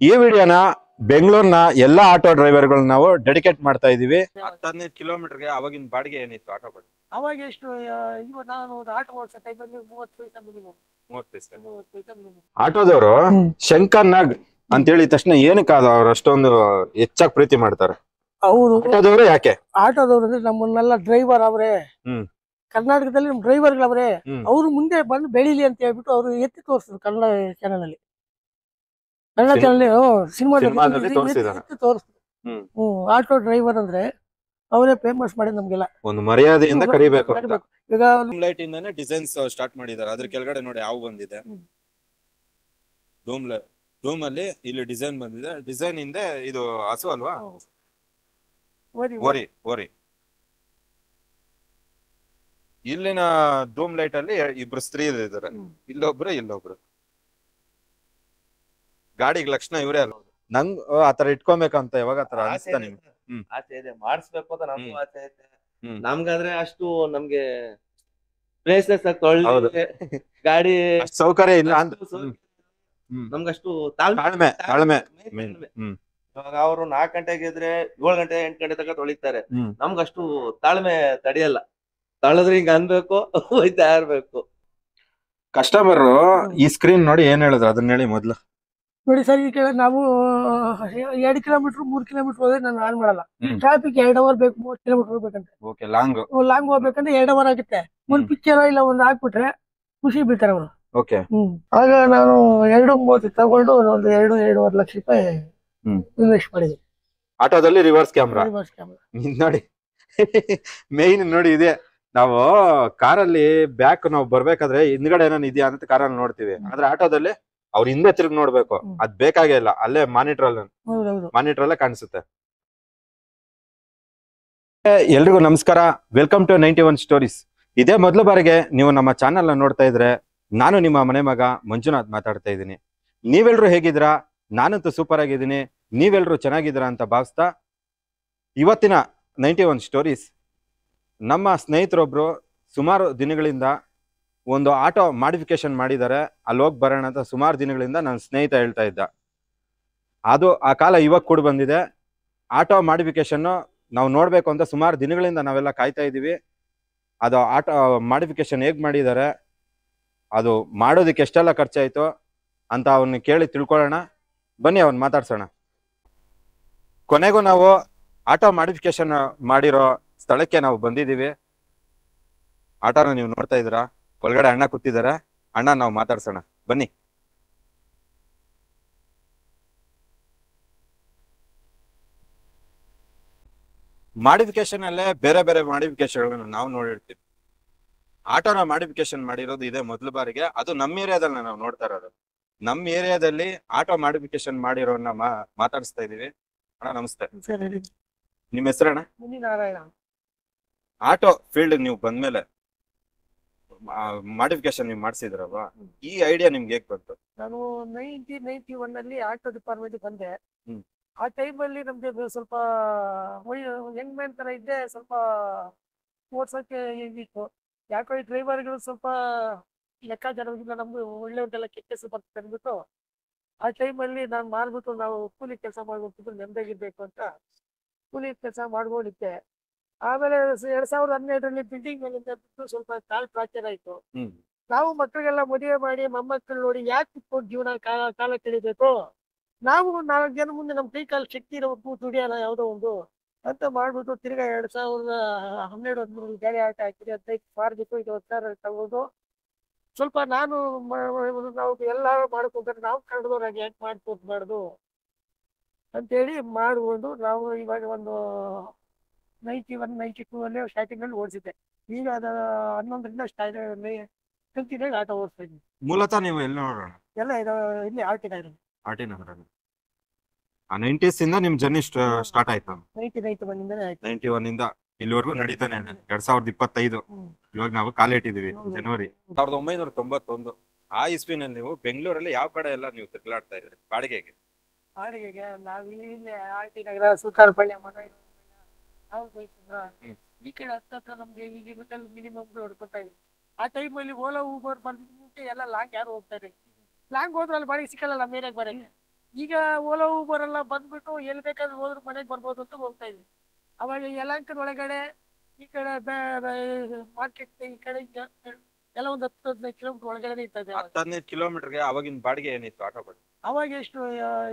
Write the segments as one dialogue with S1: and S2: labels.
S1: ಈ ವಿಡಿಯೋನ ಬೆಂಗಳೂರಿನ ಎಲ್ಲಾ ಆಟೋ ಡ್ರೈವರ್ಗಳು ನಾವು ಡೆಡಿಕೇಟ್ ಮಾಡ್ತಾ ಇದೀವಿ. 10-15 ಕಿಲೋಮೀಟರ್ಗೆ ಅವಾಗಿನ ಬಾಡಿಗೆ ಏನಿತ್ತು ಆಟೋ ಬಾಡಿಗೆ?
S2: ಅವಾಗ ಎಷ್ಟು ಇವಾಗ ನಾನು ಆಟೋ ಓಡಿಸೋ ಟೈಮಲ್ಲಿ 30 ಪೈಸೆ ಮಿನಿಮಮ್.
S1: 30 ಪೈಸೆ.
S2: 30 ಪೈಸೆ ಮಿನಿಮಮ್.
S1: ಆಟೋದವರು ಶಂಕರ್ ನಾಗ್ ಅಂತ ಹೇಳಿದ ತಕ್ಷಣ ಏನಕ್ಕೆ ಅವ್ರು ಅಷ್ಟೊಂದು ಹೆಚ್ಚಾಗಿ ಪ್ರೀತಿ ಮಾಡ್ತಾರೆ?
S2: ಅವರು
S1: ಆಟೋದವರು ಯಾಕೆ?
S2: ಆಟೋದವ್ರು ಅಂದ್ರೆ ನಮ್ಮನ್ನೆಲ್ಲ ಡ್ರೈವರ್ ಅವರೇ, ಕರ್ನಾಟಕದಲ್ಲಿ ನಮ್ಮ ಡ್ರೈವರ್ಗಳವರೇ, ಅವ್ರು ಮುಂದೆ ಬಂದು ಬೆಳೀಲಿ ಅಂತ ಹೇಳ್ಬಿಟ್ಟು ಅವರು ಎತ್ತಿ ತೋರಿಸಿದ್ರು ಕನ್ನಡ ಚಾನೆಲ್ ಅಲ್ಲಿ. ಕನ್ನಡ ಚಾನೆಲ್ ಸಿನಿಮಾದಲ್ಲಿ ತೋರಿಸಿದ್ರು. ಆಟೋ ಡ್ರೈವರ್ ಅಂದ್ರೆ ಅವರೇ ಫೇಮಸ್ ಮಾಡಿ ನಮ್ಗೆಲ್ಲ
S1: ಒಂದು ಮರ್ಯಾದೆಯಿಂದ ಕರಿಬೇಕು.
S2: ಈಗ
S1: ಲೈಟ್ ಇಂದಾನೆ ಡಿಸೈನ್ಸ್ ಸ್ಟಾರ್ಟ್ ಮಾಡಿದ್ದಾರೆ. ಅದ್ರ ಕೆಳಗಡೆ ನೋಡಿ ಯಾವ ಬಂದಿದೆ, ಡೂಮ್ ಅಲ್ಲಿ ಇಲ್ಲಿ ಡಿಸೈನ್ ಬಂದಿದೆ. ಡಿಸೈನ್ ಹಿಂದೆ ಇದು ಹಸು ಅಲ್ವಾ? ಓರಿ. ಇಲ್ಲಿನ ಡೂಮ್ ಲೈಟ್ ಅಲ್ಲಿ ಇಬ್ರು ಸ್ತ್ರೀಯರು ಇದಾರೆ, ಇಲ್ಲೊಬ್ರು. ಗಾಡಿಗೆ ಲಕ್ಷಣ ಇವರೇ ಅಲ್ವಾ? ನಂಗ್ ಆತರ ಇಟ್ಕೊಬೇಕಂತ ಯಾವಾಗ ಆತರ ಅನಿಸ್ತಾ ನಿಮ್ಗೆ?
S3: ಆಸೆ ಇದೆ, ಮಾಡಿಸ್ಬೇಕು ಅಂತ ನಮಗೂ ಆಸೆ ಐತೆ. ನಮ್ಗಾದ್ರೆ ಅಷ್ಟು ನಮ್ಗೆ ಪ್ಲೇಸಸ್ ತೊಳ್ಳಿ ಗಾಡಿ
S1: ಸೌಕರ್ಯ ಇಲ್ಲ ಅಂತ
S3: ನಮ್ಗಷ್ಟು
S1: ತಾಳ್ಮೆ.
S3: ಇವಾಗ ಅವರು 4 ಗಂಟೆಗೆ ಇದ್ರೆ 7 ಗಂಟೆ 8 ಗಂಟೆ ತನಕ ತೊಳಿತಾರೆ. ನಮ್ಗಷ್ಟು ತಾಳ್ಮೆ ತಡೆಯಲ್ಲ. ತಳೆದ್ರೆ ಹಿಂಗ ಅನ್ಬೇಕು, ಹೋಯ್ತಾ ಇರ್ಬೇಕು.
S1: ಕಸ್ಟಮರ್ ಈ ಸ್ಕ್ರೀನ್ ನೋಡಿ ಏನ್ ಹೇಳಿದ್ರು ಅದನ್ನ ಹೇಳಿ ಮೊದ್ಲು.
S2: ನೋಡಿ ಸರ್, ಈಗ ನಾವು 2 ಕಿಲೋಮೀಟರ್ 3 ಕಿಲೋಮೀಟರ್ ಹೋದ್ರೆ ನಾನು ಆನ್ ಮಾಡಲ್ಲ. ಟ್ರಾಫಿಕ್ 2 ಅವರ್ ಬೇಕು, 30 ಕಿಲೋಮೀಟರ್ ಹೋಗ್ಬೇಕಂತೆ. ಲಾಂಗ್ ಹೋಗ್ಬೇಕಂದ್ರೆ 2 ಅವರ್ ಆಗುತ್ತೆ. ಒಂದ್ ಪಿಕ್ಚರ್ ಇಲ್ಲ ಒಂದ್ ಹಾಕ್ಬಿಟ್ರೆ ಖುಷಿ ಬೀಳ್ತಾರೆ ಅವರು. ಆಗ ನಾನು 2.30 ತಗೊಂಡು ಒಂದು 2-2.5 ಲಕ್ಷ ರೂಪಾಯಿ ಇನ್ವೆಸ್ಟ್ ಮಾಡಿದೆ
S1: ಆಟೋದಲ್ಲಿ. ರಿವರ್ಸ್ ಕ್ಯಾಮ್ರಾ ನೋಡಿ, ಮೇನ್ ನೋಡಿ ಇದೆ. ನಾವು ಕಾರಲ್ಲಿ ಬ್ಯಾಕ್ ನಾವು ಬರ್ಬೇಕಾದ್ರೆ ಹಿಂದ್ಗಡೆ ಏನಾನ ಇದೆಯಾ ಅಂತ ಕಾರಲ್ಲಿ ನೋಡ್ತೀವಿ. ಆದ್ರೆ ಆಟೋದಲ್ಲಿ ಅವ್ರ ಹಿಂದೆ ತಿರುಗಿ ನೋಡ್ಬೇಕು. ಅದ್ ಬೇಕಾಗೇ ಇಲ್ಲ, ಅಲ್ಲೇ ಮಾನಿಟರ್ ಅಲ್ಲೇ ಕಾಣಿಸುತ್ತೆ. ಎಲ್ರಿಗೂ ನಮಸ್ಕಾರ, ವೆಲ್ಕಮ್ ಟು 91 ಸ್ಟೋರೀಸ್. ಇದೇ ಮೊದಲ ಬಾರಿಗೆ ನೀವು ನಮ್ಮ ಚಾನೆಲ್ ನೋಡ್ತಾ ಇದ್ರೆ, ನಾನು ನಿಮ್ಮ ಮನೆ ಮಗ ಮಂಜುನಾಥ್ ಮಾತಾಡ್ತಾ ಇದ್ದೀನಿ. ನೀವೆಲ್ರು ಹೇಗಿದ್ದೀರಾ? ನಾನಂತೂ ಸೂಪರ್ ಆಗಿದ್ದೀನಿ. ನೀವೆಲ್ರು ಚೆನ್ನಾಗಿದ್ದೀರಾ ಅಂತ ಭಾವಿಸ್ತಾ, ಇವತ್ತಿನ 91 ಸ್ಟೋರೀಸ್ ನಮ್ಮ ಸ್ನೇಹಿತರೊಬ್ರು ಸುಮಾರು ದಿನಗಳಿಂದ ಒಂದು ಆಟೋ ಮಾಡಿಫಿಕೇಶನ್ ಮಾಡಿದ್ದಾರೆ. ಅಲ್ಲಿ ಹೋಗಿ ಬರೋಣ ಅಂತ ಸುಮಾರು ದಿನಗಳಿಂದ ನನ್ನ ಸ್ನೇಹಿತ ಹೇಳ್ತಾ ಇದ್ದ. ಅದು ಆ ಕಾಲ ಇವಾಗ ಕೂಡ ಬಂದಿದೆ. ಆಟೋ ಮಾಡಿಫಿಕೇಶನ್ ನಾವು ನೋಡ್ಬೇಕು ಅಂತ ಸುಮಾರು ದಿನಗಳಿಂದ ನಾವೆಲ್ಲ ಕಾಯ್ತಾ ಇದ್ದೀವಿ. ಅದು ಆಟೋ ಮಾಡಿಫಿಕೇಶನ್ ಹೇಗ್ ಮಾಡಿದ್ದಾರೆ, ಅದು ಮಾಡೋದಕ್ಕೆ ಎಷ್ಟೆಲ್ಲ ಖರ್ಚಾಯ್ತು ಅಂತ ಅವನ್ನ ಕೇಳಿ ತಿಳ್ಕೊಳ್ಳೋಣ. ಬನ್ನಿ ಅವನ್ ಮಾತಾಡ್ಸೋಣ. ಕೊನೆಗೂ ನಾವು ಆಟೋ ಮಾಡಿಫಿಕೇಶನ್ ಮಾಡಿರೋ ಸ್ಥಳಕ್ಕೆ ನಾವು ಬಂದಿದ್ದೀವಿ. ಆಟೋನ ನೀವು ನೋಡ್ತಾ ಇದ್ದೀರಾ, ಒಳಗಡೆ ಅಣ್ಣ ಕೂತಿದ್ದಾರೆ. ಅಣ್ಣ ನಾವು ಮಾತಾಡ್ಸೋಣ ಬನ್ನಿ. ಮಾಡಿಫಿಕೇಶನ್ ಅಲ್ಲೇ ಬೇರೆ ಬೇರೆ ಮಾಡಿಫಿಕೇಶನ್ ನಾವು ನೋಡಿರ್ತೀವಿ. ಆಟೋನ ಮಾಡಿಫಿಕೇಶನ್ ಮಾಡಿರೋದು ಇದೆ ಮೊದಲ ಬಾರಿಗೆ. ಅದು ನಮ್ಮ ಏರಿಯಾದಲ್ಲಿ ನಾವು ನೋಡ್ತಾ ಇರೋದು. ನಮ್ಮ ಏರಿಯಾದಲ್ಲಿ ಆಟೋ ಮಾಡಿಫಿಕೇಶನ್ ಮಾಡಿರೋನ್ನ ಮಾತಾಡಿಸ್ತಾ ಇದೀವಿ. ಅಣ್ಣ ನಮಸ್ತೆ. ನಿಮ್ಮ ಹೆಸರಣ್ಣ? ಆಟೋ ಫೀಲ್ಡ್ ನೀವು ಬಂದ್ಮೇಲೆ ಮಾಡಿಫಿಕೇಶನ್ ನೀವು ಮಾಡಿಸಿದ್ರಲ್ವಾ, ಈ ಐಡಿಯಾ ನಿಮ್ಗೆ ಹೇಗ್ ಬಂತು?
S2: ನಾನು 1991 ಅಲ್ಲಿ ಆಟೋ ಡಿಪಾರ್ಟ್ಮೆಂಟ್ ಬಂದೆ. ಆ ಟೈಮಲ್ಲಿ ನಮ್ಗೆ ಸ್ವಲ್ಪ ಯಂಗ್ ಮ್ಯಾನ್ ತರ ಇದ್ದೆ. ಸ್ವಲ್ಪ ಓಡ್ಸೋಕೆ ಇತ್ತು. ಯಾಕೋ ಈ ಡ್ರೈವರ್ಗಳು ಸ್ವಲ್ಪ ಲೆಕ್ಕಾಚಾರವಾಗಿಲ್ಲ, ನಮ್ಗೆ ಒಳ್ಳೆಯವ್ರಿಗೆಲ್ಲ ಕೆಟ್ಟ ಹೆಸರು ಬರ್ತದೆ ಅಂದ್ಬಿಟ್ಟು ಆ ಟೈಮಲ್ಲಿ ನಾನು ಮಾಡ್ಬಿಟ್ಟು ನಾವು ಕೂಲಿ ಕೆಲಸ ಮಾಡ್ಬಿಟ್ಟು ನೆಮ್ಮದಿಯಾಗಿರ್ಬೇಕು ಅಂತ ಕೂಲಿ ಕೆಲಸ ಮಾಡ್ಕೊಂಡಿದ್ದೆ. ಆಮೇಲೆ 2012ರಲ್ಲಿ ಬಿಲ್ಡಿಂಗ್ ಮೇಲಿಂದ ಬಿಟ್ಟು ಸ್ವಲ್ಪ ಕಾಲ್ ಫ್ರಾಕ್ಚರ್ ಆಯ್ತು. ನಾವು ಮಕ್ಕಳಿಗೆಲ್ಲ ಮದುವೆ ಮಾಡಿ ಮೊಮ್ಮಕ್ಕಳು ನೋಡಿ ಯಾಕೆ ಕುತ್ಕೊಂಡು ಜೀವನ ಕಾಲ ಕಳಿಬೇಕು, ನಾವು 4 ಜನ ಮುಂದೆ ನಮ್ಮ ಕೈ ಕಾಲು ಶಕ್ತಿ ಇರೋವರೆಗೂ ದುಡಿಯೋಣ ಯಾವುದೋ ಒಂದು ಅಂತ ಮಾಡ್ಬಿಟ್ಟು ತಿರ್ಗಾ 2012-13 ಗಾಡಿ ಆಟ ಹಾಕಿದೆ. 15 ಮಾರ್ಬಿಟ್ಟು 50,000 ತಗೋದು. ಸ್ವಲ್ಪ ನಾನು ನಾವು ಎಲ್ಲ ಮಾಡ್ಕೊಂಡ್ರೆ ನಾವು ಕನ್ನಡದವ್ರಾಗಿ ಯಾಕೆ ಮಾಡ್ಕೊಡ್ಬಾರ್ದು ಅಂತೇಳಿ ಮಾಡ್ಕೊಂಡು ನಾವು ಇವಾಗ ಒಂದು 91-92 ಅಲ್ಲೇ ಸ್ಟಾರ್ಟಿಂಗ್ ಅಲ್ಲಿ ಓಡಿಸಿದ್ದೆ. ಈಗ ಅದು 11ರಿಂದ ಕಂಟಿನ್ಯೂ ಆಟೋ ಓಡಿಸ್ತಾ ಇದ್ದೀನಿ.
S1: ಮೂಲತಃ ನೀವು ಎಲ್ಲಿ ನೋಡೋಣ?
S2: ಎಲ್ಲ ಇಲ್ಲಿ ಆರ್ ಟಿ
S1: ನಗರ. 90s ಇಂದ ನಿಮ್ ಜರ್ನಿ ಸ್ಟಾರ್ಟ್ ಆಯ್ತು? 91 ಇಂದ ಇಲ್ಲಿವರೆಗೂ ನಡೀತಾನೆ 2025. ಇವಾಗ ನಾವು ಕಾಲಿಟ್ಟಿದೀವಿ ಜನವರಿ 1991. ಆ ಇಸ್ವಿನಲ್ಲಿ ನೀವು ಬೆಂಗಳೂರಲ್ಲಿ ಯಾವ ಕಡೆ ಎಲ್ಲ ನೀವು ತಿರುಗಾಡ್ತಾ ಇದ್ರಿ ಬಾಡಿಗೆಗೆ?
S2: ನಾವು ಇಲ್ಲಿ ಆರ್ ಟಿ ನಗರ, ಸುತ್ತಾರಪಳ್ಳಿ, ಈ ಕಡೆ ಹತ್ತತ್ರ ನಮ್ಗೆ ಮಿನಿಮಮ್ ಹೊಡ್ಕೊತಾ ಇದ್ವಿ. ಆ ಟೈಮಲ್ಲಿ ಓಲಾ ಊಬರ್ ಬಂದ್ಬಿಟ್ಟು ಎಲ್ಲ ಲಾಂಗ್ ಯಾರು ಹೋಗ್ತಾರೆ. ಲಾಂಗ್ ಹೋದ್ರೆ ಅಲ್ಲಿ ಬಾಡಿಗೆ ಸಿಕ್ಕಲ್ಲ ನಮ್ಮ ಏರಿಯಾಗೆ ಬರಕ್ಕೆ. ಈಗ ಓಲಾ ಊಬರ್ ಎಲ್ಲ ಬಂದ್ಬಿಟ್ಟು ಎಲ್ಲಿ ಬೇಕಾದ್ರೂ ಹೋದ್ರು ಮನೆಗೆ ಬರ್ಬೋದು ಅಂತ ಹೋಗ್ತಾ ಇದ್ವಿ. ಅವಾಗ ಯಲಹಂಕದ ಒಳಗಡೆ ಈ ಕಡೆ ಮಾರ್ಕೆಟ್ ಈ ಕಡೆ ಎಲ್ಲ ಒಂದು 10-15 ಕಿಲೋಮೀಟರ್ ಒಳಗಡೆ ಇರ್ತದೆ.
S1: 10-15 ಕಿಲೋಮೀಟರ್ಗೆ ಅವಾಗಿನ ಬಾಡಿಗೆ ಏನಿತ್ತು ಆಟೋ ಬಾಡಿಗೆ?
S2: ಅವಾಗ ಎಷ್ಟು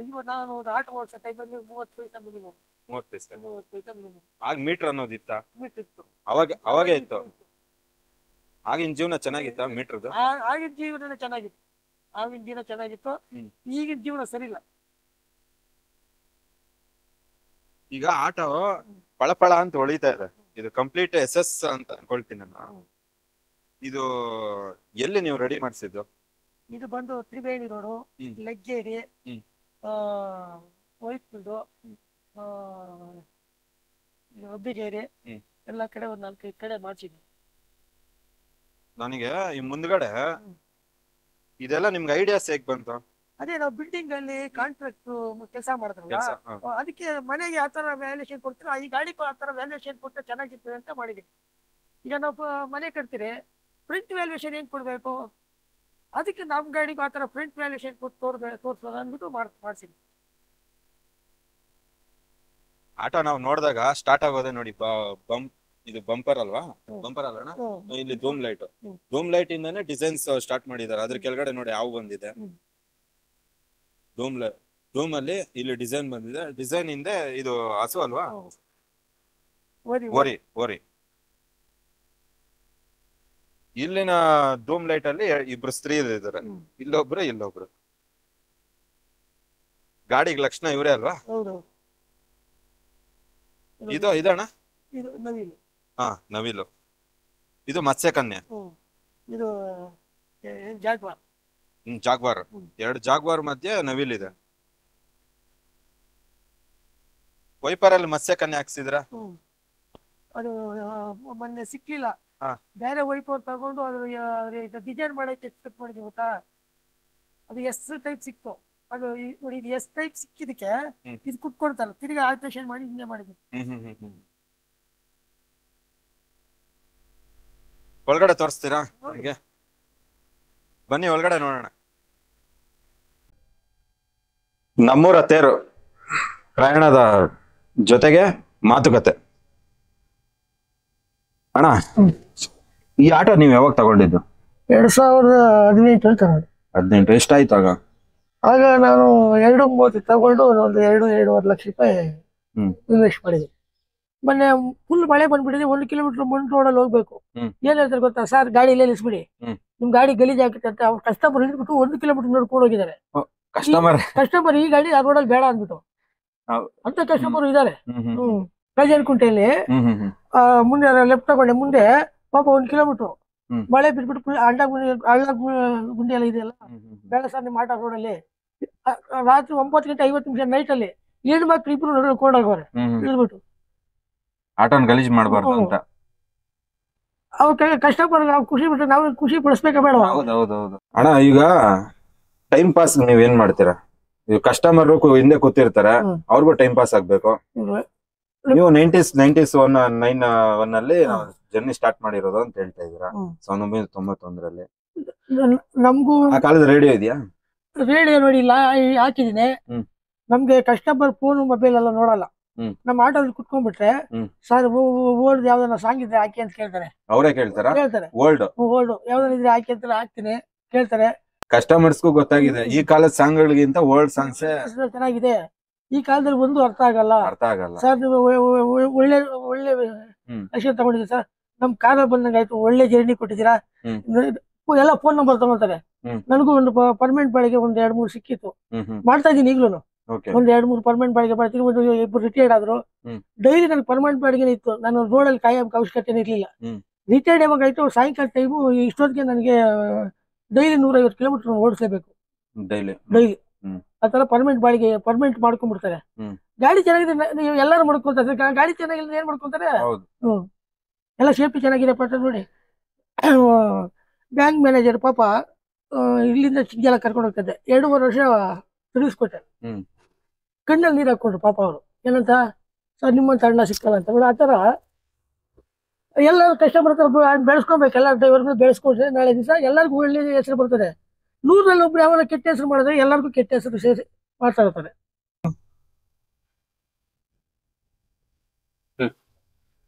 S2: ಇವಾಗ ನಾನು ಒಂದು ಆಟೋ ಓಡಿಸೋ ಟೈಮಲ್ಲಿ 30 ಪೈಸೆ ಮಿನಿಮಮ್.
S1: 30 ಪೈಸೆ.
S2: 30 ಪೈಸೆ ಮಿನಿಮಮ್
S1: ಆಗ ಮೀಟರ್ ಅನ್ನೋದಿತ್ತ?
S2: ಇತ್ತು.
S1: ಅವಾಗೇ ಇತ್ತು. ಆಗಿನ ಜೀವನ ಚೆನ್ನಾಗಿತ್ತ ಮೀಟರ್ದು?
S2: ಆಗಿನ ಜೀವನ ಚೆನ್ನಾಗಿತ್ತು. ಆಗಿನ ಜೀವನ ಚೆನ್ನಾಗಿತ್ತು. ಈಗಿನ ಜೀವನ ಸರಿ ಇಲ್ಲ.
S1: ಈಗ ಆಟೋ ಪಳಪಳ ಅಂತ ಹೊಳಿತಾ ಇದೆ. ಇದು ಕಂಪ್ಲೀಟ್ SS ಅಂತ ಅನ್ಕೊಳ್ತೀನಿ ನಾನು. ಇದು ಎಲ್ಲಿ ನೀವು ರೆಡಿ ಮಾಡಿಸಿದ್ದು?
S2: ಇದು ಬಂದು ತ್ರಿವೇಣಿ ರೋಡು, ಲಗ್ಗೇರಿ, ವೈಟ್ಫೀಲ್ಡ್, ಒಬ್ಬಿಗೇರಿ ಎಲ್ಲ ಕಡೆ ಒಂದು 4-5 ಕಡೆ ಮಾಡ್ಸಿದ್ವಿ.
S1: ನನಗೆ ಈ ಮುಂದ್ಗಡೆ ಇದೆಲ್ಲ ನಿಮ್ಗೆ ಐಡಿಯಾಸ್ ಹೇಗ್ ಬಂತು?
S2: ಅದೇ ನಾವು ಬಿಲ್ಡಿಂಗ್ ಅಲ್ಲಿ ಕಾಂಟ್ರಾಕ್ಟ್ ಕೆಲಸ ಮಾಡಿದ್ರಲ್ಲ, ಅದಕ್ಕೆ ಮನೆಗೆ ಆ ತರ ವ್ಯಾಲ್ಯೂಷನ್ ಕೊಡ್ತೀರಾ, ಈ ಗಾಡಿಗೂ ಆ ತರ ವ್ಯಾಲ್ಯೂಷನ್ ಕೊಟ್ಟರೆ ಚೆನ್ನಾಗಿರ್ತದೆ ಅಂತ ಮಾಡಿದ್ವಿ. ಈಗ ನಾವು ಮನೆ ಕಟ್ತೀರಿ, ಪ್ರಿಂಟ್ ವ್ಯಾಲ್ಯೂಷನ್ ಏನ್ ಕೊಡ್ಬೇಕು, ಅದಕ್ಕೆ ನಮ್ ಗಾಡಿಗೂ ಆ ತರ ಪ್ರಿಂಟ್ ವ್ಯಾಲ್ಯೂಷನ್ ಕೊಟ್ಟು ತೋರ್ಸೋದು ಅಂದ್ಬಿಟ್ಟು ಮಾಡ್ಸಿದ್ವಿ.
S1: ಆಟೋ ನಾವು ನೋಡಿದಾಗ ಸ್ಟಾರ್ಟ್ ಆಗೋದೇ ನೋಡಿ ಇದು ಬಂಪರ್ ಅಲ್ವಾ? ಬಂಪರ್ ಅಲ್ಲ, ಇಲ್ಲಿ ಧೂಮ್ ಲೈಟ್ ಇಂದಾನೆ ಡಿಸೈನ್ಸ್ ಸ್ಟಾರ್ಟ್ ಮಾಡಿದ್ದಾರೆ. ಅದ್ರ ಕೆಳಗಡೆ ನೋಡಿ ಯಾವ ಬಂದಿದೆ, ಧೂಮ್ ಅಲ್ಲಿ ಇಲ್ಲಿ ಡಿಸೈನ್ ಬಂದಿದೆ. ಡಿಸೈನ್ ಹಿಂದೆ ಇದು ಹಸು ಅಲ್ವಾ? ಓರಿ. ಇಲ್ಲಿನ ಧೂಮ್ ಲೈಟ್ ಅಲ್ಲಿ ಇಬ್ರು ಸ್ತ್ರೀಯರು ಇದ್ದಾರೆ, ಇಲ್ಲೊಬ್ರು. ಗಾಡಿಗೆ ಲಕ್ಷಣ ಇವರೇ ಅಲ್ವಾ? ಇದಣ್ಣ ಹಾ, ನವಿಲು. ಇದು ಮತ್ಸ್ಯ ಕನ್ಯೆ.
S2: ಇದು
S1: ಜಾಗ್ವಾರ್. 2 ಜಾಗ್ವಾರ್ ಮಧ್ಯೆ ನವಿಲ್ ಇದೆ. ವೈಪರ್ ಅಲ್ಲಿ ಮತ್ಸ್ಯ ಕನ್ಯೆ ಹಾಕ್ಸಿದ್ರ?
S2: ಅದು ಮೊನ್ನೆ ಸಿಕ್ಲಿಲ್ಲ, ಬೇರೆ ವೈಪರ್ ತಗೊಂಡು ಅದ್ರ ಡಿಸೈನ್ ಮಾಡಕ್ಕೆ ಎಕ್ಸ್ಪೆಕ್ಟ್ ಮಾಡಿದ್ವಿ ಗೊತ್ತಾ. ಅದು S ಟೈಪ್ ಸಿಕ್ತು. ಅದು ನೋಡಿ, ಇದು S ಟೈಪ್ ಸಿಕ್ಕಿದಕ್ಕೆ ಇದು ಕುಟ್ಕೊಡ್ತಾರ, ತಿರ್ಗಿ ಆಲ್ಟ್ರೇಷನ್ ಮಾಡಿ ಹಿಂಗೆ ಮಾಡಿದ್ವಿ.
S1: ಒಳಗಡೆ ತೋರಿಸ್ತೀರಾ? ಹಾಗೆ ಬನ್ನಿ, ಒಳಗಡೆ ನೋಡೋಣ. ನಮ್ಮೂರ ತೇರು ಪ್ರಯಾಣದ ಜೊತೆಗೆ ಮಾತುಕತೆ. ಅಣ್ಣ, ಈ ಆಟೋ ನೀವ್ ಯಾವಾಗ ತಗೊಂಡಿದ್ದು?
S2: 2018 ಹೇಳ್ತಾರೆ.
S1: 18. ಎಷ್ಟಾಯ್ತು ಆಗ?
S2: ಆಗ ನಾನು 2.30 ತಗೊಂಡು ಒಂದು 2-2.5 ಲಕ್ಷ ರೂಪಾಯಿ ಇನ್ವೆಸ್ಟ್ ಮಾಡಿದ್ವಿ. ಮೊನ್ನೆ ಫುಲ್ ಮಳೆ ಬಂದ್ಬಿಟ್ಟಿದೆ, 1 ಕಿಲೋಮೀಟರ್ ಮಣ್ಣು ರೋಡಲ್ಲಿ ಹೋಗ್ಬೇಕು. ಏನ್ ಹೇಳ್ತಾರೆ ಗೊತ್ತಾ ಸರ್, ಗಾಡಿ ಇಲ್ಲೇ ನಿಲ್ಸ್ಬಿಡಿ, ನಿಮ್ ಗಾಡಿ ಗಲೀಜ್ ಆಗ್ತದೆ ಅಂತ ಅವ್ರು ಕಸ್ಟಮರ್ ಹಿಡಿದ್ಬಿಟ್ಟು 1 ಕಿಲೋಮೀಟರ್ ನೋಡ್ಕೊಂಡು ಹೋಗಿದ್ದಾರೆ. ಕಸ್ಟಮರ್ ಈ ಗಾಡಿ ಆ ರೋಡಲ್ಲಿ ಬೇಡ ಅಂದ್ಬಿಟ್ಟು ಅಂತ ಕಸ್ಟಮರ್ ಇದಾರೆ. ರಾಜನಕುಂಟೆಯಲ್ಲಿ ಮುಂದೆ ಲೆಫ್ಟ್ ತಗೊಂಡೆ, ಮುಂದೆ ಪಾಪ 1 ಕಿಲೋಮೀಟರ್ ಮಳೆ ಬಿಟ್ಬಿಟ್ಟು ಫುಲ್ ಹಳ್ಳ ಗುಂಡಿ ಎಲ್ಲ ಇದೆಯಲ್ಲ, ಬೇಡ ಸರ್ ನಿಮ್ಮ ಆಟ ರೋಡಲ್ಲಿ. ರಾತ್ರಿ 9:50 ನೈಟ್ ಅಲ್ಲಿ ಹೆಣ್ಮಕ್ಳು ಇಬ್ರು ನೋಡ್ಕೊಂಡು ಹೋಗೋರೆ ಇಳ್ಬಿಟ್ಟು.
S1: ಆಟೋನ್ ಗಲೀಜ್ ಮಾಡಬಾರ್ದು ಅಂತ
S2: ಅವ್ರ ಕಸ್ಟಮರ್ ನಾವು ಖುಷಿ ಬಿಟ್ಟು ನಾವು ಖುಷಿ ಪಡಿಸ್ಬೇಕ ಬೇಡ?
S1: ಹೌದೌದು ಅಣ್ಣ. ಈಗ ಟೈಮ್ ಪಾಸ್ ನೀವ್ ಏನ್ ಮಾಡ್ತೀರಾ? ಕಸ್ಟಮರ್ ಹಿಂದೆ ಕೂತಿರ್ತಾರೆ, ಅವ್ರಿಗೂ ಟೈಮ್ ಪಾಸ್ ಆಗ್ಬೇಕು. ನೀವು 1991 ಅಲ್ಲಿ ಜರ್ನಿ ಸ್ಟಾರ್ಟ್ ಮಾಡಿರೋದು ಅಂತ ಹೇಳ್ತಾ ಇದೀರಾ. 1991ರಲ್ಲಿ
S2: ನಮ್ಗೂ
S1: ಆ ಕಾಲದ ರೇಡಿಯೋ ಇದೆಯಾ?
S2: ರೇಡಿಯೋ ನೋಡಿ ಹಾಕಿದೀನಿ. ನಮ್ಗೆ ಕಸ್ಟಮರ್ ಫೋನ್ ಮೊಬೈಲ್ ಎಲ್ಲ ನೋಡಲ್ಲ. ನಮ್ಮ ಆಟೋದಲ್ಲಿ ಕುತ್ಕೊಂಡ್ಬಿಟ್ರೆ ಸರ್ ಓಲ್ಡ್ ಯಾವ್ದನ್ನ ಸಾಂಗ್ ಇದ್ರೆ ಹಾಕಿ ಅಂತ ಕೇಳ್ತಾರೆ.
S1: ಅವರೇ ಕೇಳ್ತಾರೆ ಓಲ್ಡ್
S2: ಯಾವ್ದನ್ನ ಇದ್ರೆ ಹಾಕಿ ಅಂತ ಹಾಕ್ತೀನಿ, ಕೇಳ್ತಾರೆ.
S1: ಕಸ್ಟಮರ್ಸ್ಗೂ ಗೊತ್ತಾಗಿದೆ ಈ ಕಾಲದ ಸಾಂಗ್ ಗಳಿಗಿಂತ ಓಲ್ಡ್ ಸಾಂಗ್ಸ್
S2: ಚೆನ್ನಾಗಿದೆ. ಈ ಕಾಲದಲ್ಲಿ ಒಂದು ಅರ್ಥ ಆಗಲ್ಲ ಸರ್. ನೀವು ಒಳ್ಳೆ ಒಳ್ಳೆ ಅಕ್ಷರ ತಗೊಂಡಿದ್ದೀರಿ ಸರ್, ನಮ್ ಕಾರ್ ಬಂದಂಗಾಯ್ತು, ಒಳ್ಳೆ ಜರ್ನಿ ಕೊಟ್ಟಿದ್ದೀರಾ. ಎಲ್ಲ ಫೋನ್ ನಂಬರ್ ತಗೊಳ್ತಾರೆ. ನನಗೂ ಒಂದು ಪರ್ಮನೆಂಟ್ ಬಾಡಿಗೆ 1-2-3 ಸಿಕ್ಕಿತ್ತು, ಮಾಡ್ತಾ ಇದೀನಿ ಈಗ್ಲೂ. 1-2-3 ಪರ್ಮನೆಂಟ್ ಬಾಡಿಗೆ ಮಾಡ್ತೀನಿ. 1-2 ರಿಟೈರ್ಡ್ ಆದ್ರು. ಡೈಲಿ ನನ್ಗೆ ಪರ್ಮನೆಂಟ್ ಬಾಡಿಗೆ ಇತ್ತು, ನಾನು ರೋಡಲ್ಲಿ ಕಾಯೋ ಅವಶ್ಯಕತೆ ಇರ್ಲಿಲ್ಲ. ರಿಟೈರ್ಡ್ ಯಾವಾಗ ಆಯ್ತು, ಸಾಯಂಕಾಲ ಟೈಮು ಇಷ್ಟೊತ್ತಿಗೆ ನನಗೆ ಡೈಲಿ 150 ಕಿಲೋಮೀಟರ್ ಓಡಿಸ್ಲೇಬೇಕು ಡೈಲಿ. ಆತರ ಪರ್ಮನೆಂಟ್ ಮಾಡ್ಕೊಂಡ್ಬಿಡ್ತಾರೆ. ಗಾಡಿ ಚೆನ್ನಾಗಿದೆ, ನೀವು ಎಲ್ಲರೂ ಮಾಡ್ಕೊಂತಾರೆ. ಗಾಡಿ ಚೆನ್ನಾಗಿಲ್ಲ ಏನ್ ಮಾಡ್ಕೊಂತಾರೆ? ಎಲ್ಲ ಸೇಫ್ಟಿ ಚೆನ್ನಾಗಿದೆ ಪಟ್ಟ ನೋಡಿ. ಬ್ಯಾಂಕ್ ಮ್ಯಾನೇಜರ್ ಪಾಪ ಇಲ್ಲಿಂದ ಚಿಂಜೆಲ್ಲ ಕರ್ಕೊಂಡು ಹೋಗ್ತದೆ. 2.5 ವರ್ಷ ಸರ್ವಿಸ್ ಕೊಟ್ಟೆ. ಕಣ್ಣಲ್ಲಿ ನೀರು ಹಾಕೊಂಡ್ರು ಪಾಪ ಅವರು. ಏನಂತ ಸರ್ ನಿಮ್ಮಂತ ಅಣ್ಣ ಸಿಕ್ಕಲ್ಲ ಅಂತ. ಆತರ ಎಲ್ಲ ಕಸ್ಟಮರ್ ಬೆಳೆಸ್ಕೊಬೇಕು. ಎಲ್ಲ ಡ್ರೈವರ್ಗಳು ಬೆಳೆಸ್ಕೊಂಡ್ರೆ ನಾಳೆ ದಿವಸ ಎಲ್ಲರಿಗೂ ಒಳ್ಳೆ ಹೆಸರು ಬರ್ತದೆ. 100ರಲ್ಲಿ ಒಬ್ರು ಯಾವಾಗ ಕೆಟ್ಟ ಹೆಸರು ಮಾಡಿದ್ರೆ ಎಲ್ಲರಿಗೂ ಕೆಟ್ಟ ಹೆಸರು ಮಾತಾಡ್ತಾರೆ.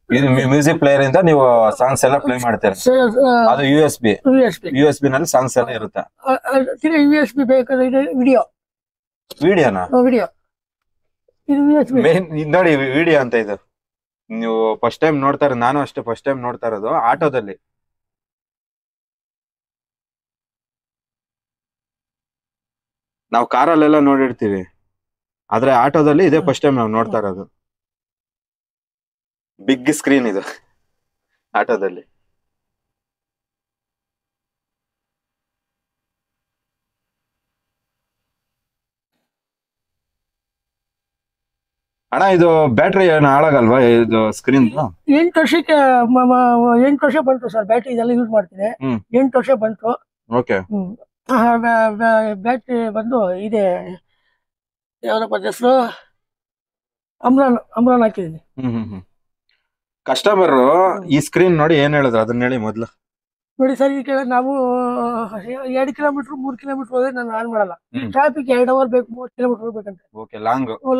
S1: ಇದು ಮ್ಯೂಸಿಕ್ ಪ್ಲೇಯರ್ ಇಂದ ನೀವು ಸಾಂಗ್ಸ್ ಎಲ್ಲ ಪ್ಲೇ ಮಾಡ್ತೀರಾ? ಅದು USB ನಲ್ಲಿ ಸಾಂಗ್ಸ್ ಎಲ್ಲ ಇರುತ್ತೆ.
S2: USB ಬೇಕಾದ್ರೆ ವಿಡಿಯೋ
S1: ವಿಡಿಯೋನಾ?
S2: ವಿಡಿಯೋ ಇದು USB.
S1: ಮೇನ್ ನೋಡಿ ವಿಡಿಯೋ ಅಂತ ಇದು ನೀವು ಫಸ್ಟ್ ಟೈಮ್ ನೋಡ್ತಾ ಇರೋದು. ನಾನು ಅಷ್ಟೇ ಫಸ್ಟ್ ಟೈಮ್ ನೋಡ್ತಾ ಇರೋದು ಆಟೋದಲ್ಲಿ. ನಾವು ಕಾರಲ್ಲೆಲ್ಲ ನೋಡಿರ್ತೀವಿ, ಆದ್ರೆ ಆಟೋದಲ್ಲಿ ಇದೇ ಫಸ್ಟ್ ಟೈಮ್ ನಾವು ನೋಡ್ತಾ ಇರೋದು. ಬಿಗ್ ಸ್ಕ್ರೀನ್ ಇದು ಆಟೋದಲ್ಲಿ. ಅಣ್ಣ ಇದು ಬ್ಯಾಟ್ರಿ ಏನು ಹಾಳಾಗಲ್ವಾ ಇದು ಸ್ಕ್ರೀನ್?
S2: 8 ವರ್ಷಕ್ಕೆ 8 ವರ್ಷ ಬಂತು ಸರ್ ಬ್ಯಾಟ್ರಿ. ಇದೆಲ್ಲ ಯೂಸ್ ಮಾಡ್ತೀನಿ. 8 ವರ್ಷ ಬಂತು.
S1: ಓಕೆ.
S2: ಬ್ಯಾಟ್ರಿ ಬಂದು ಇದೆ ಯಾವ್ದಪ್ಪ ಹೆಸರು, ಅಮ್ರಾನ್ ಹಾಕಿದೀನಿ.
S1: ಕಸ್ಟಮರ್ ಈ ಸ್ಕ್ರೀನ್ ನೋಡಿ ಏನ್ ಹೇಳಿದ್ರು ಅದನ್ನ ಹೇಳಿ ಮೊದ್ಲು.
S2: ನೋಡಿ ಸರ್, ಈಗ ನಾವು 2 ಕಿಲೋಮೀಟರ್ 3 ಕಿಲೋಮೀಟರ್ ಹೋದ್ರೆ ನಾನು ಆನ್ ಮಾಡಲ್ಲ. ಟ್ರಾಫಿಕ್ 2 ಅವರ್ ಬೇಕು, 30 ಕಿಲೋಮೀಟರ್ ಹೋಗ್ಬೇಕಂತೆ.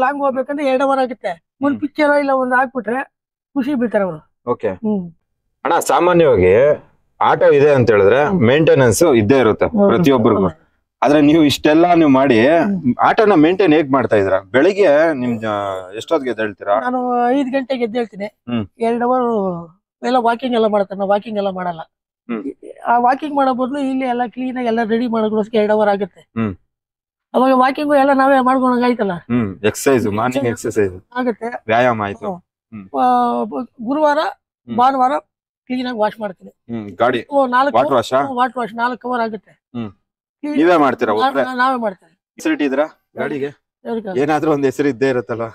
S2: ಲಾಂಗ್ ಹೋಗ್ಬೇಕಂದ್ರೆ 2 ಅವರ್ ಆಗುತ್ತೆ. ಒಂದ್ ಪಿಕ್ಚರ್ ಇಲ್ಲ ಒಂದ್ ಹಾಕ್ಬಿಟ್ರೆ ಖುಷಿ ಬೀಳ್ತಾರೆ ಅವರು.
S1: ಓಕೆ ಅಣ್ಣ, ಸಾಮಾನ್ಯವಾಗಿ ಆಟೋ ಇದೆ ಅಂತ ಹೇಳಿದ್ರೆ ಮೇಂಟೆನೆನ್ಸ್ ಇದ್ದೇ ಇರುತ್ತೆ ಪ್ರತಿಯೊಬ್ಬರಿಗೂ. ಆದ್ರೆ ನೀವು ಇಷ್ಟೆಲ್ಲ ನೀವು ಮಾಡಿ ಆಟೋನ ಮೇಂಟೈನ್ ಹೇಗ್ ಮಾಡ್ತಾ ಇದ್ರ? ಬೆಳಿಗ್ಗೆ ನಿಮ್ ಎಷ್ಟೊತ್ತಿಗೆ ಎದ್ದೇಳ್ತೀರಾ?
S2: ನಾನು 5 ಗಂಟೆಗೆ ಎದ್ದೇಳ್ತೀನಿ. 2 ಅವರ್ ಎಲ್ಲ ವಾಕಿಂಗ್ ಎಲ್ಲ ಮಾಡ್ತಾರೆ. ನಾವು ವಾಕಿಂಗ್ ಎಲ್ಲ ಮಾಡಲ್ಲ. ಆ ವಾಕಿಂಗ್ ಮಾಡೋ ಬದಲು ಇಲ್ಲಿ ಎಲ್ಲ ಕ್ಲೀನ್ ಆಗಿ ಎಲ್ಲ ರೆಡಿ ಮಾಡೋದಕ್ಕೆ 2 ಅವರ್ ಆಗುತ್ತೆ. ಅವಾಗ ವಾಕಿಂಗ್ ಎಲ್ಲ ನಾವೇ ಮಾಡ್ಕೊಂಡಂಗ ಆಯ್ತಲ್ಲ.
S1: ಎಕ್ಸರ್ಸೈಸ್, ಮಾರ್ನಿಂಗ್ ಎಕ್ಸರ್ಸೈಸ್ ಆಗುತ್ತೆ, ವ್ಯಾಯಾಮ ಆಯ್ತು.
S2: ಗುರುವಾರ ಭಾನುವಾರ ಕ್ಲೀನ್ ಆಗಿ ವಾಶ್ ಮಾಡ್ತೀನಿ
S1: ಗಾಡಿ.
S2: 4 ವಾಶ್ 4 ಅವರ್ ಆಗುತ್ತೆ.
S1: ನೀವೇ ಮಾಡ್ತೀರಾ?
S2: ನಾವೇ ಮಾಡ್ತೇವೆ.
S1: ಹೆಸರಿಟ್ಟಿದ್ರಾ ಗಾಡಿಗೆ? ಏನಾದ್ರೂ ಒಂದ್ ಹೆಸರು ಇದ್ದೇ ಇರುತ್ತಲ್ಲ.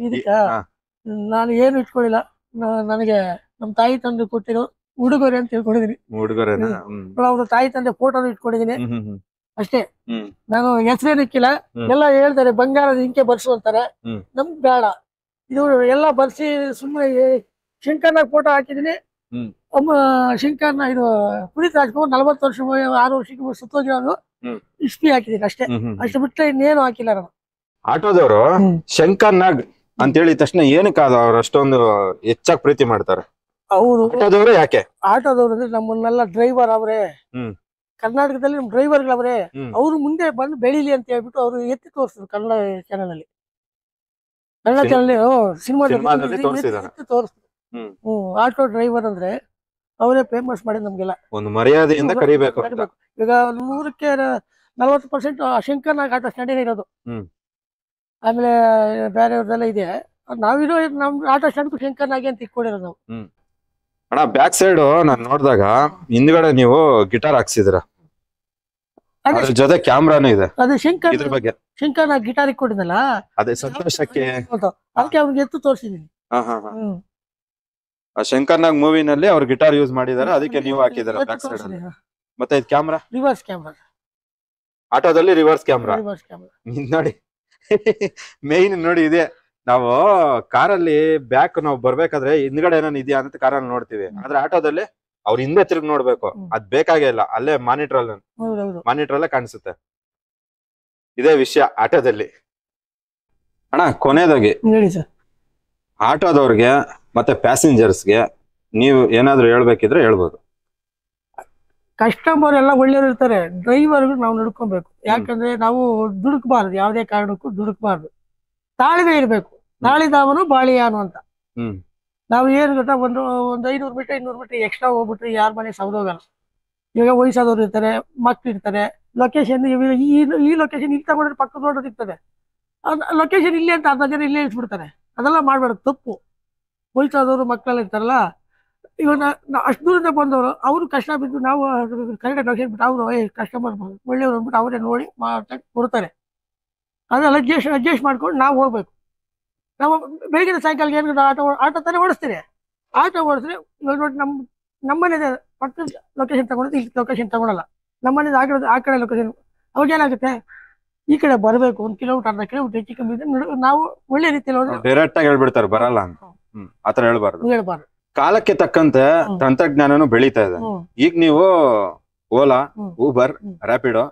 S2: ಇದಕ್ಕ ನಾನು ಏನು ಇಟ್ಕೊಳ್ಳಿಲ್ಲ. ನನಗೆ ನಮ್ ತಾಯಿ ತಂದೆ ಕೊಟ್ಟಿರೋ ಉಡುಗೊರೆ ಅಂತ ತಿಳ್ಕೊಂಡಿದೀನಿ.
S1: ಹುಡುಗರೇನ?
S2: ಅವ್ರ ತಾಯಿ ತಂದೆ ಫೋಟೋನು ಇಟ್ಕೊಂಡಿದೀನಿ ಅಷ್ಟೇ. ನಾನು ಹೆಸರೇನು ಇಕ್ಕಿಲ್ಲ. ಎಲ್ಲ ಹೇಳ್ತಾರೆ ಬಂಗಾರದ ಇಂಕೆ ಬರ್ಸು ಅಂತಾರೆ. ನಮ್ಗ್ ಬೇಡ. ಇದು ಎಲ್ಲ ಬರ್ಸಿ ಸುಮ್ಮನೆ ಶಂಕರ್ನಾಗ್ ಫೋಟೋ ಹಾಕಿದೀನಿ. ಶಂಕರ್ನ ಇದು ಪುನೀತ್ ರಾಜ್ಕುಮಾರ್ 40 ವರ್ಷ 6 ವರ್ಷಕ್ಕೆ ಸುತ್ತೋಗಿರೋದು ಇಸ್ಪಿ ಹಾಕಿದೀನಿ ಅಷ್ಟೇ. ಅಷ್ಟು ಬಿಟ್ಟರೆ ಇನ್ನೇನು ಹಾಕಿಲ್ಲ ನಾನು.
S1: ಆಟೋದವರು ಶಂಕರ್ನಾಗ್ ಅಂತ ಹೇಳಿದ ತಕ್ಷಣ ಏನಕ್ಕೆ ಅವ್ರು ಅಷ್ಟೊಂದು ಹೆಚ್ಚಾಗಿ ಪ್ರೀತಿ ಮಾಡ್ತಾರೆ?
S2: ಹೌದು,
S1: ಆಟೋದವ್ರು ಯಾಕೆ?
S2: ಆಟೋದವ್ರು ಅಂದ್ರೆ ನಮ್ಮನ್ನೆಲ್ಲ ಡ್ರೈವರ್ ಅವ್ರೆ, ಕರ್ನಾಟಕದಲ್ಲಿ ನಮ್ ಡ್ರೈವರ್ಗಳವ್ರೆ. ಅವ್ರು ಮುಂದೆ ಬಂದು ಬೆಳಿಲಿ ಅಂತ ಹೇಳ್ಬಿಟ್ಟು ಅವ್ರು ಎತ್ತಿ ತೋರಿಸಿದ್ರು ಕನ್ನಡ ಚಾನೆಲ್ ಅಲ್ಲಿ. ಕನ್ನಡ ಚಾನೆಲ್ ಸಿನಿಮಾದಲ್ಲಿ ತೋರಿಸಿದ್ರು. ಆಟೋ ಡ್ರೈವರ್ ಅಂದ್ರೆ ಅವರೇ ಫೇಮಸ್ ಮಾಡಿ ನಮ್ಗೆಲ್ಲ
S1: ಒಂದು ಮರ್ಯಾದೆಯಿಂದ ಕರಿಬೇಕು.
S2: ಈಗ 100ಕ್ಕೆ 40% ಶಂಕರ್ನಾಗ್ ಆಟೋ ಸ್ಟ್ಯಾಂಡ್ ಇರೋದು. ಆಮೇಲೆ ಬೇರೆಯವ್ರದೆಲ್ಲ ಇದೆ. ನಾವಿರೋ ನಮ್ ಆಟೋ ಸ್ಟ್ಯಾಂಡ್ ಶಂಕರ್ನಾಗೆ ಅಂತ ಇಟ್ಕೊಂಡಿರೋದು ನಾವು.
S1: ಅಣ್ಣ, ಬ್ಯಾಕ್ ಸೈಡ್ ನಾನ್ ನೋಡಿದಾಗ ಹಿಂದ್ಗಡೆ ನೀವು ಗಿಟಾರ್ ಹಾಕ್ಸಿದ್ರ, ಅದ್ರ ಜೊತೆ ಕ್ಯಾಮ್ರಾನು ಇದೆ.
S2: ಅದು
S1: ಇದ್ರ ಬಗ್ಗೆ
S2: ಶಂಕರ್ನಾಗ್ ಗಿಟಾರ್ ಇಟ್ಕೊಂಡಿದ್ದಲ್ಲ,
S1: ಅದೇ ಸಂತೋಷಕ್ಕೆ
S2: ಅದಕ್ಕೆ ಅವ್ರಿಗೆ ಎತ್ತು ತೋರಿಸಿದೀನಿ.
S1: ಶಂಕರ್ನಾಗ್ ಮೂವಿನಲ್ಲಿ ಅವ್ರು ಗಿಟಾರ್ ಯೂಸ್ ಮಾಡಿದಾರೆ, ಅದಕ್ಕೆ ನೀವು ಹಾಕಿದಾರೆ ಬ್ಯಾಕ್ ಸೈಡ್ ಅಲ್ಲಿ. ಮತ್ತೆ ಇದು ಕ್ಯಾಮ್ರಾ,
S2: ರಿವರ್ಸ್ ಕ್ಯಾಮ್ರಾ.
S1: ಆಟೋದಲ್ಲಿ ರಿವರ್ಸ್ ಕ್ಯಾಮ್ರಾ ನೋಡಿ. ಮೇನ್ ನೋಡಿ ಇದೆ. ನಾವು ಕಾರಲ್ಲಿ ಬ್ಯಾಕ್ ನಾವು ಬರ್ಬೇಕಾದ್ರೆ ಹಿಂದ್ಗಡೆ ಏನಾನ ಇದೆಯಾ ಅಂತ ಕಾರಲ್ಲಿ ನೋಡ್ತೀವಿ. ಆದ್ರೆ ಆಟೋದಲ್ಲಿ ಅವ್ರ ಹಿಂದೆ ತಿರುಗಿ ನೋಡ್ಬೇಕು. ಅದ್ ಬೇಕಾಗೇ ಇಲ್ಲ, ಅಲ್ಲೇ ಮಾನಿಟರ್ ಅಲ್ಲೇ ಕಾಣಿಸುತ್ತೆ. ಇದೇ ವಿಷಯ ಆಟೋದಲ್ಲಿ. ಅಣ್ಣ, ಕೊನೆಯದಾಗಿ ಆಟೋದವ್ರಿಗೆ ಮತ್ತೆ ಪ್ಯಾಸೆಂಜರ್ಸ್ಗೆ ನೀವು ಏನಾದ್ರು ಹೇಳ್ಬೇಕಿದ್ರೆ ಹೇಳ್ಬೋದು.
S2: ಕಸ್ಟಮರ್ ಎಲ್ಲ ಒಳ್ಳೆಯವ್ರು ಇರ್ತಾರೆ, ಡ್ರೈವರ್ಗಳು ನಾವು ನಡ್ಕೊಬೇಕು. ಯಾಕಂದ್ರೆ ನಾವು ದುಡುಕ್ಬಾರ್ದು, ಯಾವುದೇ ಕಾರಣಕ್ಕೂ ದುಡುಕ್ಬಾರ್ದು. ತಾಳ್ಮೆ ಇರ್ಬೇಕು. ತಾಳಿದವನು ಬಾಳಿಯಾನು ಅಂತ. ನಾವು ಏನು ಗೊತ್ತಾ, ಒಂದು 500 ಮೀಟರ್ 200 ಮೀಟರ್ ಎಕ್ಸ್ಟ್ರಾ ಹೋಗ್ಬಿಟ್ರೆ ಯಾರ ಮನೆ ಸೌದೋಗಲ್ಲ. ಈಗ ವಯಸ್ಸಾದವ್ರು ಇರ್ತಾರೆ, ಮಕ್ಳು ಇರ್ತಾರೆ. ಲೊಕೇಶನ್ ಈ ಲೊಕೇಶನ್ ಇಲ್ಲಿ ತಗೊಂಡ್ರೆ ಪಕ್ಕ ನೋಡೋದು ಇರ್ತದೆ. ಲೊಕೇಶನ್ ಇಲ್ಲಿ ಅಂತ 10 ಜನ ಇಲ್ಲೇ ಇಳಿಸ್ಬಿಡ್ತಾರೆ. ಅದೆಲ್ಲ ಮಾಡ್ಬಾರ್ದು, ತಪ್ಪು. ವಯಸ್ಸಾದವರು ಮಕ್ಕಳೆಲ್ಲ ಇರ್ತಾರಲ್ಲ, ಇವಾಗ ಅಷ್ಟು ದೂರದಿಂದ ಬಂದವರು ಅವರು ಕಷ್ಟ ಬಿದ್ದು ನಾವು ಕರೆಕ್ಟಾಗಿ ಲೊಕೇಶನ್ ಬಿಟ್ಟು ಅವರು ಕಸ್ಟಮರ್ ಒಳ್ಳೆಯವರು ಅಂದ್ಬಿಟ್ಟು ಅವರೇ ನೋಡಿ ಮಾತಾಡಿ ಕೊಡ್ತಾರೆ. ಅದೆಲ್ಲ ಅಡ್ಜಸ್ಟ್ ಮಾಡ್ಕೊಂಡು ನಾವು ಹೋಗ್ಬೇಕು. ನಾವು ಬೆಳಗಿನ ಸಾಯಂಕಾಲ ಏನು ಆಟೋ ತಾನೇ ಓಡಿಸ್ತೀರಿ. ಆಟೋ ಓಡಿಸ್ರಿ. ಇವಾಗ ನೋಡಿ ನಮ್ಮನೆ ಪಕ್ಕದ ಲೊಕೇಶನ್ ತಗೊಂಡು ಇಲ್ಲಿ ಲೊಕೇಶನ್ ತಗೊಳಲ್ಲ. ನಮ್ಮನೆ ಆ ಕಡೆ ಲೊಕೇಶನ್. ಅವಾಗ ಏನಾಗುತ್ತೆ, ಈ ಕಡೆ ಬರಬೇಕು 1 ಕಿಲೋಮೀಟರ್ 1/2 ಕಿಲೋಮೀಟರ್ ಹೆಚ್ಚು ಕಮ್ಮಿ ನಾವು ಒಳ್ಳೆ ರೀತಿಯಲ್ಲಿ
S1: ಡೈರೆಕ್ಟ್ ಆಗಿ ಹೇಳ್ಬಿಡ್ತಾರೆ, ಬರಲ್ಲ ಅಂತ. ಆತರ ಹೇಳ್ಬಾರ್ದು. ಕಾಲಕ್ಕೆ ತಕ್ಕಂತೆ ತಂತ್ರಜ್ಞಾನನು ಬೆಳೀತಾ ಇದೆ. ಈಗ ನೀವು ಓಲಾ, ಊಬರ್, ರ್ಯಾಪಿಡೋ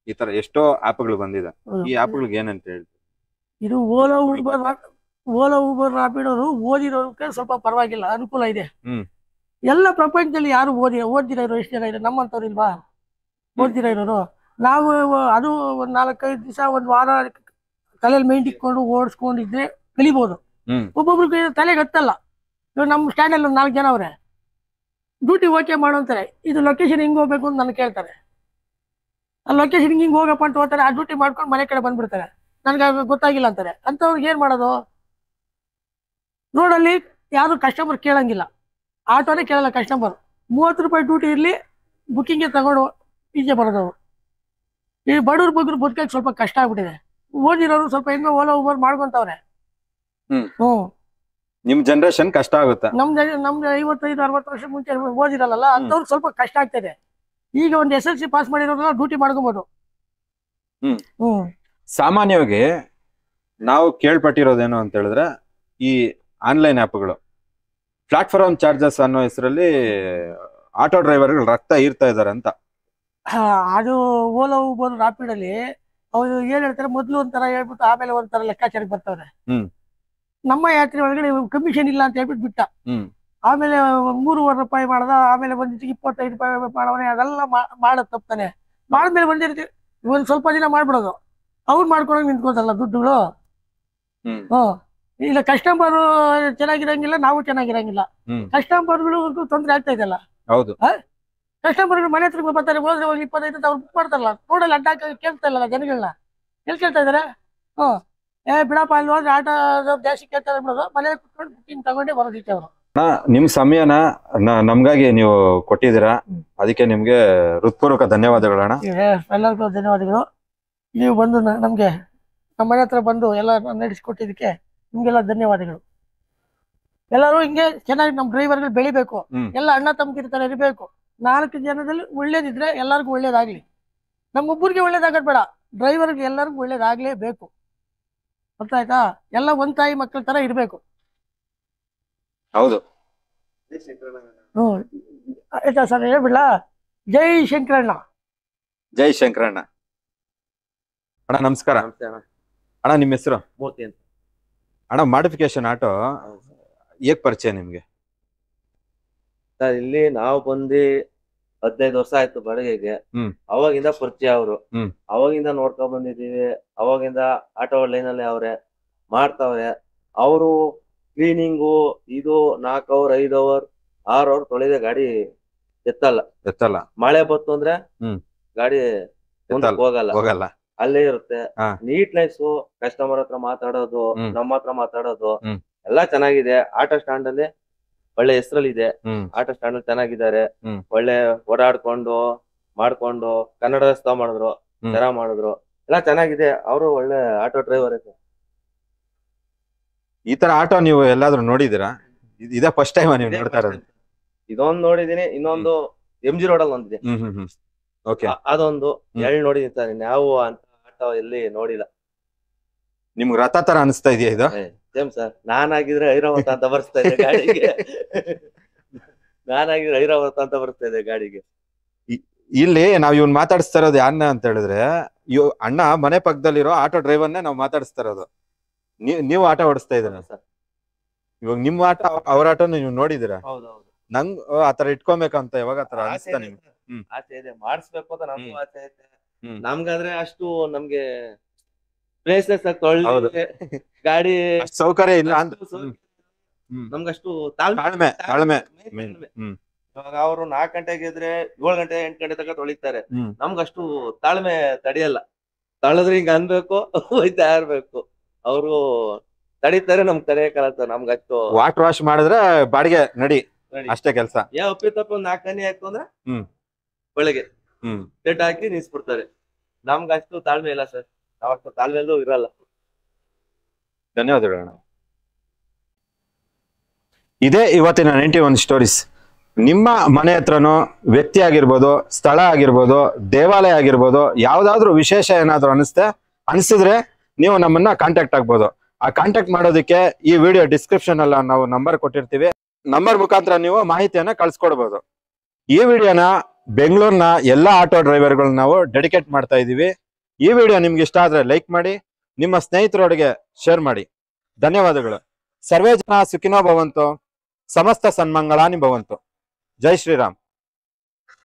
S1: ಈ ತರ ಎಷ್ಟೋ ಆಪ್ಗಳು ಬಂದಿದೆ. ಈ ಆಪ್ಗಳಿಗೆ ಏನಂತ ಹೇಳ್ತೀವಿ?
S2: ಇದು ಓಲಾ ಊಬರ್ ರಾಪಿಡೋರು ಓದಿರೋದಕ್ಕೆ ಸ್ವಲ್ಪ ಪರವಾಗಿಲ್ಲ, ಅನುಕೂಲ ಇದೆ. ಎಲ್ಲ ಪ್ರಪಂಚದಲ್ಲಿ ಯಾರು ಓದಿರ ಇರೋ ಎಷ್ಟು ಜನ ಇದೆ? ನಮ್ಮಂತವ್ರು ಇಲ್ವಾ ಓದಿರ ಇರೋರು? ನಾವು ಅದು ಒಂದ್ 4-5 ದಿವಸ ಒಂದ್ ವಾರ ತಲೆಯಲ್ಲಿ ಮೈಂಡ್ ಇಟ್ಕೊಂಡು ಓಡಿಸ್ಕೊಂಡಿದ್ರೆ ಕಲಿಬಹುದು. ಒಬ್ಬೊಬ್ರಿಗೆ ತಲೆಗೆ ಹತ್ತಲ್ಲ. ಇವಾಗ ನಮ್ಮ ಸ್ಟ್ಯಾಂಡಲ್ಲಿ ಒಂದು 4 ಜನ ಅವ್ರೆ, ಡ್ಯೂಟಿ ಓಕೆ ಮಾಡು ಅಂತಾರೆ. ಇದು ಲೊಕೇಶನ್ ಹಿಂಗ್ ಹೋಗ್ಬೇಕು ಅಂತ ನನಗೆ ಕೇಳ್ತಾರೆ. ಆ ಲೊಕೇಶನ್ ಹಿಂಗ್ ಹೋಗಪ್ಪ ಅಂತ ಹೋಗ್ತಾರೆ, ಆ ಡ್ಯೂಟಿ ಮಾಡ್ಕೊಂಡು ಮನೆ ಕಡೆ ಬಂದ್ಬಿಡ್ತಾರೆ. ನನ್ಗೆ ಗೊತ್ತಾಗಿಲ್ಲ ಅಂತಾರೆ. ಅಂಥವ್ರಿಗೆ ಏನ್ ಮಾಡೋದು? ರೋಡಲ್ಲಿ ಯಾರು ಕಸ್ಟಮರ್ ಕೇಳಂಗಿಲ್ಲ, ಆಟೋನೇ ಕೇಳಲ್ಲ ಕಸ್ಟಮರ್. 30 ರೂಪಾಯಿ ಡ್ಯೂಟಿ ಇರಲಿ ಬುಕ್ಕಿಂಗ್ಗೆ ತಗೊಂಡು ಈಚೆ ಬರೋದು. ಈ ಬಡವ್ರ ಬಗ್ಗೆ ಬದುಕಕ್ಕೆ ಸ್ವಲ್ಪ ಕಷ್ಟ ಆಗ್ಬಿಟ್ಟಿದೆ. ಓದಿರೋರು ಸ್ವಲ್ಪ ಹೆಂಗೋ ಓಲಾ ಊಬರ್ ಮಾಡ್ಕೊಂತವ್ರೆ.
S1: ನಿಮ್ ಜನರೇಷನ್ ಕಷ್ಟ ಆಗುತ್ತೆ.
S2: ನಮ್ದು 55-60 ವರ್ಷ ಮುಂಚೆ ಓದಿರಲ್ಲ ಅಂತವ್ರಿಗೆ ಸ್ವಲ್ಪ ಕಷ್ಟ ಆಗ್ತದೆ. ಈಗ ಒಂದು SSLC ಪಾಸ್ ಮಾಡಿರೋದ್ರೆಲ್ಲ ಡ್ಯೂಟಿ ಮಾಡ್ಕೊಬೋದು.
S1: ಸಾಮಾನ್ಯವಾಗಿ ನಾವು ಕೇಳ್ಪಟ್ಟಿರೋದೇನು ಅಂತ ಹೇಳಿದ್ರೆ, ಈ ಆನ್ಲೈನ್ ಆ್ಯಪ್ಗಳು ಪ್ಲಾಟ್ಫಾರ್ಮ್ ಚಾರ್ಜಸ್ ಅನ್ನೋ ಹೆಸರಲ್ಲಿ ಆಟೋ ಡ್ರೈವರ್ಗಳು ರಕ್ತ ಹೀರ್ತಾ ಇದಾರೆ ಅಂತ.
S2: ಅದು ಓಲಾ ಊಬರ್ ರಾಪಿಡಲ್ಲಿ ಅವ್ರು ಏನ್ ಹೇಳ್ತಾರೆ, ಮೊದ್ಲು ಒಂಥರ ಹೇಳ್ಬಿಟ್ಟು ಆಮೇಲೆ ಒಂಥರ ಲೆಕ್ಕಾಚಾರಕ್ಕೆ ಬರ್ತಾವ್ರೆ. ನಮ್ಮ ಯಾತ್ರೆ ಒಳಗಡೆ ಕಮಿಷನ್ ಇಲ್ಲ ಅಂತ ಹೇಳ್ಬಿಟ್ಟು ಬಿಟ್ಟ. ಆಮೇಲೆ 3.5 ರೂಪಾಯಿ ಮಾಡ್ದ, ಆಮೇಲೆ ಬಂದಿದ್ದಕ್ಕೆ 25 ರೂಪಾಯಿ ಮಾಡವನೆ. ಅದೆಲ್ಲ ಮಾಡೋದು ತಪ್ತಾನೆ. ಮಾಡಿದ್ಮೇಲೆ ಬಂದಿರ್ತೀವಿ ಒಂದ್ ಸ್ವಲ್ಪ ದಿನ ಮಾಡ್ಬಿಡೋದು. ಅವ್ರು ಮಾಡ್ಕೊಳಕ್ ನಿಂತ್ಕೋತಲ್ಲ ದುಡ್ಡುಗಳು. ಇಲ್ಲ ಕಸ್ಟಮರ್ ಚೆನ್ನಾಗಿರಂಗಿಲ್ಲ, ನಾವು ಚೆನ್ನಾಗಿರಂಗಿಲ್ಲ. ಕಸ್ಟಮರ್ಗಳು ತೊಂದರೆ ಆಗ್ತಾ ಇದೆಯಲ್ಲ.
S1: ಹೌದು,
S2: ಕಸ್ಟಮರ್ಗಳು ಮನೆ ಹತ್ರ ಬರ್ತಾರೆ, ಹೋದ್ರೆ 25 ಅಂತ ಅವ್ರು ಬುಕ್ ಮಾಡ್ತಾರಲ್ಲ, ರೋಡಲ್ಲಿ ಅಡ್ಡ ಕೇಳ್ತಾ ಇಲ್ಲ ಜನಗಳನ್ನ. ಎಲ್ಲಿ ಕೇಳ್ತಾ ಇದಾರೆ? ಬಿಡಪ್ಪ, ಅಲ್ಲಿ ಹೋದ್ರೆ ಆಟೋ ಜಾಸ್ತಿ ಕೇಳ್ತಾರೆ ಬಿಡೋದು, ಮನೇಲಿ ಕುತ್ಕೊಂಡು ಬುಕ್ಕಿಂಗ್ ತಗೊಂಡೇ ಬರೋದಿಕ್ಕೆ ಅವರು.
S1: ನಿಮ್ ಸಮಯನ ನಮ್ಗಾಗಿ ನೀವು ಕೊಟ್ಟಿದ್ದೀರಾ, ಅದಕ್ಕೆ ನಿಮ್ಗೆ ಹೃತ್ಪೂರ್ವಕ ಧನ್ಯವಾದಗಳಣ್ಣ.
S2: ಎಲ್ಲರಿಗೂ ಧನ್ಯವಾದಗಳು. ನೀವು ಬಂದು ನಮ್ಗೆ ನಮ್ಮ ಮನೆ ಹತ್ರ ಬಂದು ಎಲ್ಲ ನಡೆಸಿಕೊಟ್ಟಿದ್ದಕ್ಕೆ ನಿಮ್ಗೆಲ್ಲ ಧನ್ಯವಾದಗಳು. ಎಲ್ಲರೂ ಹಿಂಗೆ ಚೆನ್ನಾಗಿ ನಮ್ಮ ಡ್ರೈವರ್ಗಳು ಬೆಳಿಬೇಕು, ಎಲ್ಲ ಅಣ್ಣ ತಮ್ಮಗಿರ ತರ ಇರಬೇಕು. 4 ಜನದಲ್ಲಿ ಒಳ್ಳೇದಿದ್ರೆ ಎಲ್ಲರಿಗೂ ಒಳ್ಳೇದಾಗ್ಲಿ. ನಮ್ಮೊಬ್ಬರಿಗೆ ಒಳ್ಳೇದಾಗದ್ ಬೇಡ, ಡ್ರೈವರ್ಗೆ ಎಲ್ಲರಿಗೂ ಒಳ್ಳೇದಾಗ್ಲೇಬೇಕು. ಅರ್ಥ ಆಯ್ತಾ? ಎಲ್ಲ ಒಂದ್ ತಾಯಿ ಮಕ್ಕಳ ತರ ಇರ್ಬೇಕು.
S1: ಹೌದು.
S2: ಆಯ್ತಾ ಸರ್, ಹೇಳ್ಬಿಡ್ಲಾ? ಜೈ ಶಂಕರಣ್ಣ.
S1: ಜೈ ಶಂಕರಣ್ಣ. ಅಣ್ಣ ನಮಸ್ಕಾರ. ಅಣ್ಣ ನಿಮ್ಮ ಹೆಸರು?
S3: ಮೂರ್ತಿ ಅಂತ.
S1: ಅಣ್ಣ, ಮಾಡಿಫಿಕೇಶನ್ ಆಟೋ ಹೇಗ್ ಪರಿಚಯ ನಿಮ್ಗೆ?
S3: ಸರ್, ಇಲ್ಲಿ ನಾವು ಬಂದು 15 ವರ್ಷ ಆಯ್ತು ಬಾಡಿಗೆಗೆ. ಅವಾಗಿಂದ ಪರಿಚಯ ಅವರು. ಅವಾಗಿಂದ ನೋಡ್ಕೊಂಡ್ ಬಂದಿದೀವಿ. ಅವಾಗಿಂದ ಆಟೋ ಲೈನ್ ಅಲ್ಲಿ ಅವ್ರೆ ಮಾಡ್ತಾವ್ರೆ. ಅವರು ಕ್ಲೀನಿಂಗು ಇದು 4 ಅವರ್ 5 ಅವರ್ 6 ಅವರ್ ತೊಳೆದ ಗಾಡಿ ಎತ್ತಲ್ಲ. ಮಳೆ ಬಂತು ಅಂದ್ರೆ ಗಾಡಿ ಹೋಗಲ್ಲ, ಅಲ್ಲೇ ಇರುತ್ತೆ. ನೀಟ್ನೆಸ್, ಕಸ್ಟಮರ್ ಹತ್ರ ಮಾತಾಡೋದು, ನಮ್ಮ ಹತ್ರ ಮಾತಾಡೋದು ಎಲ್ಲಾ ಚೆನ್ನಾಗಿದೆ. ಆಟೋ ಸ್ಟ್ಯಾಂಡ್ ಅಲ್ಲಿ ಒಳ್ಳೆ ಹೆಸರಲ್ಲಿದೆ. ಆಟೋ ಸ್ಟ್ಯಾಂಡ್ ಅಲ್ಲಿ ಚೆನ್ನಾಗಿದ್ದಾರೆ. ಒಳ್ಳೆ ಓಡಾಡ್ಕೊಂಡು ಮಾಡ್ಕೊಂಡು ಕನ್ನಡ ರಸ್ತೆ ಮಾಡಿದ್ರು, ಚೆನ್ನಾಗ್ ಮಾಡಿದ್ರು, ಎಲ್ಲ ಚೆನ್ನಾಗಿದೆ. ಅವರು ಒಳ್ಳೆ ಆಟೋ ಡ್ರೈವರ್.
S1: ಈ ತರ ಆಟೋ ನೀವು ಎಲ್ಲಾದ್ರೂ ನೋಡಿದಿರಾ? ಇದೇ ಫಸ್ಟ್ ಟೈಮ್ ನೀವು ನೋಡ್ತಾ ಇರೋದು?
S3: ಇದೊಂದು ನೋಡಿದೀನಿ. ಇನ್ನೊಂದು MG ರೋಡ್ ಅಲ್ಲಿ ಒಂದಿದೆ, ಅದೊಂದು 2 ನೋಡಿದೀನಿ ಸರ್. ನಾವು ಅಂತ ಆಟೋ ಎಲ್ಲಿ ನೋಡಿಲ್ಲ.
S1: ನಿಮ್ಗೆ ರಥ ತರ ಅನಿಸ್ತಾ ಇದೆಯಾ ಇದು?
S3: Same sir. ನಾನಾಗಿದ್ರೆ ಐರಾವತ ಅಂತ ಬರ್ಸ್ತಾ ಇದೆ ಗಾಡಿಗೆ. ನಾನಾಗಿದ್ರೆ ಐರಾವತ ಅಂತ ಬರ್ಸ್ತಾ ಇದೆ ಗಾಡಿಗೆ.
S1: ಇಲ್ಲಿ ನಾವ್ ಇವ್ನ್ ಮಾತಾಡಿಸ್ತಾ ಇರೋದು ಯಾರನ್ನ ಅಂತ ಹೇಳಿದ್ರೆ, ಅಣ್ಣ ಮನೆ ಪಕ್ಕದಲ್ಲಿರೋ ಆಟೋ ಡ್ರೈವರ್ನೇ ನಾವು ಮಾತಾಡಿಸ್ತಾ ಇರೋದು. ನೀವು ಆಟೋ ಓಡಿಸ್ತಾ ಇದ್ದೀರಾ ಸರ್? ಇವಾಗ ನಿಮ್ಮ ಆಟೋ ಅವ್ರ ಆಟೋ ನೀವು ನೋಡಿದಿರಾ? ನಂಗ್ ಆತರ ಇಟ್ಕೊಬೇಕಂತ ಯಾವಾಗ ಆತರ ಅನಿಸ್ತಾ ನಿಮ್ಗೆ?
S3: ಆಸೆ ಇದೆ, ಮಾಡಿಸ್ಬೇಕು ಅಂತ ನಮ್ಗೂ ಆಸೆ ಐತೆ. ನಮ್ಗಾದ್ರೆ ಅಷ್ಟು ನಮ್ಗೆ ಪ್ಲೇಸಸ್ ಗಾಡಿ
S1: ಸೌಕರ್ಯ ಇಲ್ಲ ಅಂತ
S3: ನಮ್ಗಷ್ಟು
S1: ತಾಳ್ಮೆ.
S3: ಇವಾಗ ಅವರು 4 ಗಂಟೆಗೆ ಇದ್ರೆ 7 ಗಂಟೆ 8 ಗಂಟೆ ತನಕ ತೊಳಿತಾರೆ. ನಮ್ಗಷ್ಟು ತಾಳ್ಮೆ ತಡಿಯಲ್ಲ. ತಳದ್ರೆ ಹಿಂಗ ಅನ್ಬೇಕು, ಹೋಯ್ತಾ ಇರ್ಬೇಕು. ಅವರು ತಡಿತಾರೆ, ನಮ್ಗೆ ತಡೆಯಕ್ಕಾಗತ್ತ. ನಮ್ಗಷ್ಟು
S1: ವಾಟರ್ ವಾಶ್ ಮಾಡಿದ್ರೆ ಬಾಡಿಗೆ ನಡಿ, ಅಷ್ಟೇ ಕೆಲಸ.
S3: ಒಪ್ಪಿತಪ್ಪ 4 ಕನ್ನಿ ಹಾಕು ಅಂದ್ರೆ ಒಳಗೆ ಟೆಟ್ ಹಾಕಿ ನಿಲ್ಸ್ಬಿಡ್ತಾರೆ. ನಮ್ಗಷ್ಟು ತಾಳ್ಮೆ ಇಲ್ಲ ಸರ್. ನಾವಷ್ಟು ತಾಳ್ಮೆಲ್ಲೂ ಇರಲ್ಲ.
S1: ಧನ್ಯವಾದಗಳು. ಇದೇ ಇವತ್ತಿನ 91 ಸ್ಟೋರೀಸ್. ನಿಮ್ಮ ಮನೆ ಹತ್ರನೋ ವ್ಯಕ್ತಿ ಆಗಿರ್ಬೋದು, ಸ್ಥಳ ಆಗಿರ್ಬೋದು, ದೇವಾಲಯ ಆಗಿರ್ಬೋದು, ಯಾವ್ದಾದ್ರು ವಿಶೇಷ ಏನಾದ್ರು ಅನಿಸಿದ್ರೆ ನೀವು ನಮ್ಮನ್ನ ಕಾಂಟ್ಯಾಕ್ಟ್ ಆಗ್ಬೋದು. ಆ ಕಾಂಟ್ಯಾಕ್ಟ್ ಮಾಡೋದಕ್ಕೆ ಈ ವಿಡಿಯೋ ಡಿಸ್ಕ್ರಿಪ್ಷನ್ ಅಲ್ಲಿ ನಾವು ನಂಬರ್ ಕೊಟ್ಟಿರ್ತೀವಿ. ನಂಬರ್ ಮುಖಾಂತರ ನೀವು ಮಾಹಿತಿಯನ್ನ ಕಳ್ಸ್ಕೊಡ್ಬೋದು. ಈ ವಿಡಿಯೋನ ಬೆಂಗಳೂರಿನ ಎಲ್ಲಾ ಆಟೋ ಡ್ರೈವರ್ಗಳನ್ನ ನಾವು ಡೆಡಿಕೇಟ್ ಮಾಡ್ತಾ ಇದೀವಿ. ಈ ವಿಡಿಯೋ ನಿಮ್ಗೆ ಇಷ್ಟ ಆದ್ರೆ ಲೈಕ್ ಮಾಡಿ, ನಿಮ್ಮ ಸ್ನೇಹಿತರೊಳಗೆ ಶೇರ್ ಮಾಡಿ. ಧನ್ಯವಾದಗಳು. ಸರ್ವೇ ಜನ ಸುಖಿನೋ ಭವಂತು, ಸಮಸ್ತ ಸನ್ಮಂಗಳಾನಿ ಭವಂತು. ಜೈ ಶ್ರೀರಾಮ್.